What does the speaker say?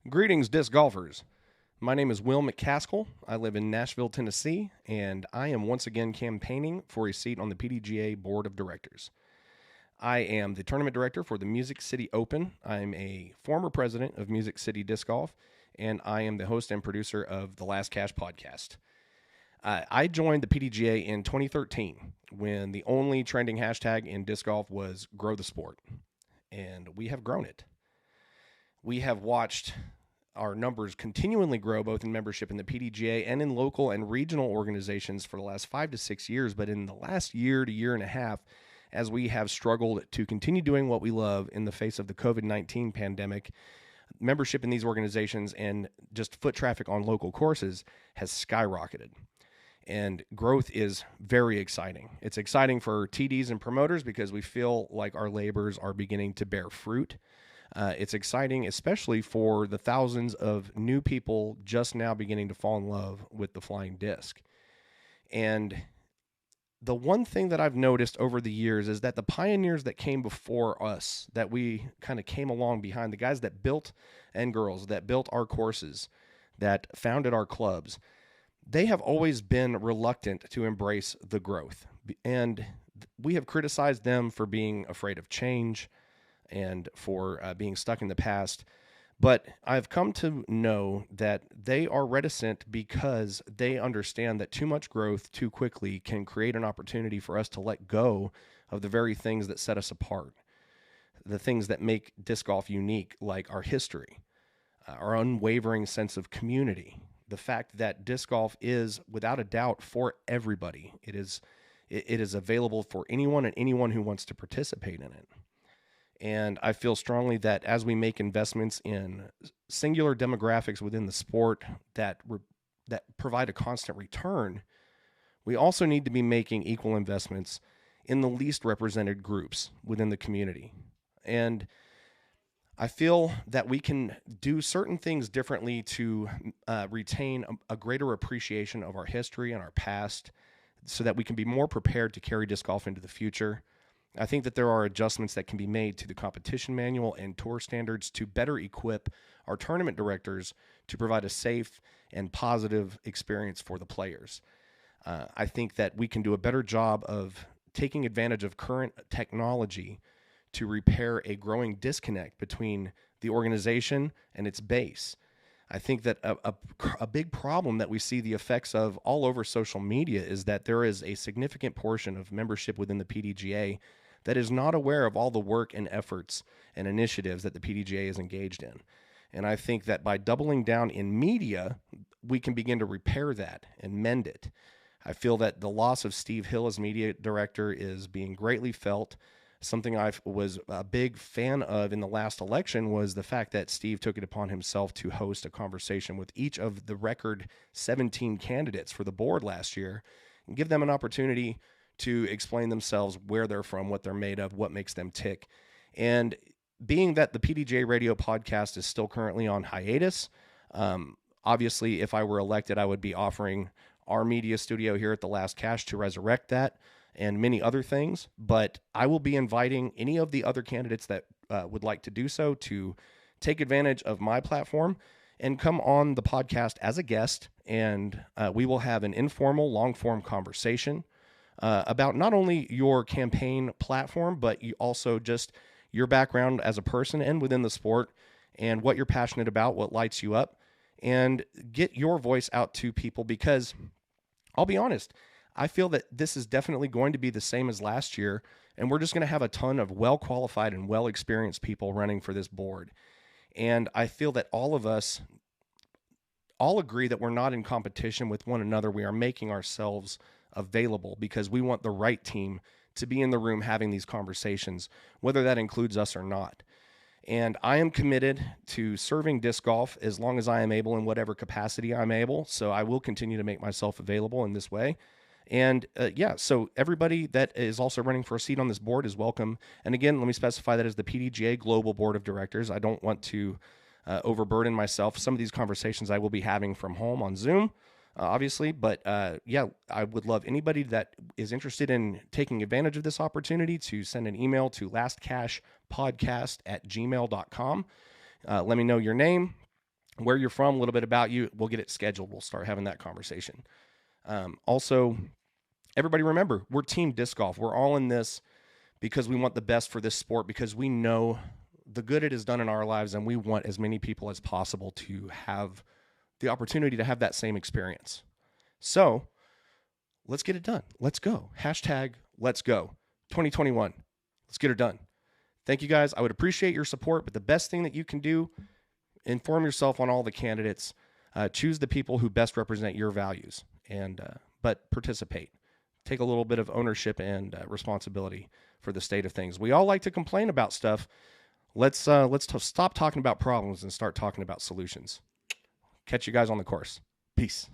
Greetings, disc golfers. My name is Will McKaskle. I live in Nashville, Tennessee, and I am once again campaigning for a seat on the PDGA Board of Directors. I am the tournament director for the Music City Open. I'm a former president of Music City Disc Golf, and I am the host and producer of the Last Cash podcast. I joined the PDGA in 2013 when the only trending hashtag in disc golf was grow the sport, and we have grown it. We have watched our numbers continually grow both in membership in the PDGA and in local and regional organizations for the last 5 to 6 years. But in the last year to year and a half, as we have struggled to continue doing what we love in the face of the COVID-19 pandemic, membership in these organizations and just foot traffic on local courses has skyrocketed. And growth is very exciting. It's exciting for TDs and promoters because we feel like our labors are beginning to bear fruit. It's exciting, especially for the thousands of new people just now beginning to fall in love with the flying disc. And the one thing that I've noticed over the years is that the pioneers that came before us, that we kind of came along behind, the guys that built, and girls that built our courses, that founded our clubs, they have always been reluctant to embrace the growth. And we have criticized them for being afraid of change and for being stuck in the past. But I've come to know that they are reticent because they understand that too much growth too quickly can create an opportunity for us to let go of the very things that set us apart, the things that make disc golf unique, like our history, our unwavering sense of community, the fact that disc golf is, without a doubt, for everybody. It is available for anyone and anyone who wants to participate in it. And I feel strongly that as we make investments in singular demographics within the sport that provide a constant return, we also need to be making equal investments in the least represented groups within the community. And I feel that we can do certain things differently to retain a greater appreciation of our history and our past so that we can be more prepared to carry disc golf into the future. I think that there are adjustments that can be made to the competition manual and tour standards to better equip our tournament directors to provide a safe and positive experience for the players. I think that we can do a better job of taking advantage of current technology to repair a growing disconnect between the organization and its base. I think that a big problem that we see the effects of all over social media is that there is a significant portion of membership within the PDGA that is not aware of all the work and efforts and initiatives that the PDGA is engaged in. And I think that by doubling down in media, we can begin to repair that and mend it. I feel that the loss of Steve Hill as media director is being greatly felt. Something I was a big fan of in the last election was the fact that Steve took it upon himself to host a conversation with each of the record 17 candidates for the board last year and give them an opportunity to explain themselves, where they're from, what they're made of, what makes them tick. And being that the PDGA radio podcast is still currently on hiatus, obviously, if I were elected, I would be offering our media studio here at the Last Cash to resurrect that and many other things. But I will be inviting any of the other candidates that would like to do so to take advantage of my platform and come on the podcast as a guest. And we will have an informal, long-form conversation about not only your campaign platform, but you also just your background as a person and within the sport and what you're passionate about, what lights you up, and get your voice out to people. Because I'll be honest, I feel that this is definitely going to be the same as last year, and we're just going to have a ton of well-qualified and well-experienced people running for this board. And I feel that all of us all agree that we're not in competition with one another. We are making ourselves available because we want the right team to be in the room having these conversations, whether that includes us or not. And I am committed to serving disc golf as long as I am able in whatever capacity I'm able. So I will continue to make myself available in this way. And so everybody that is also running for a seat on this board is welcome. And again, let me specify that as the PDGA Global Board of Directors. I don't want to overburden myself. Some of these conversations I will be having from home on Zoom, obviously. But I would love anybody that is interested in taking advantage of this opportunity to send an email to lastcashpodcast@gmail.com. Let me know your name, where you're from, a little bit about you. We'll get it scheduled. We'll start having that conversation. Also, everybody remember, we're team disc golf. We're all in this because we want the best for this sport, because we know the good it has done in our lives, and we want as many people as possible to have the opportunity to have that same experience. So let's get it done. Let's go. Hashtag let's go. 2021. Let's get it done. Thank you guys. I would appreciate your support, but the best thing that you can do, inform yourself on all the candidates. Choose the people who best represent your values, and but participate. Take a little bit of ownership and responsibility for the state of things. We all like to complain about stuff. Let's stop talking about problems and start talking about solutions. Catch you guys on the course. Peace.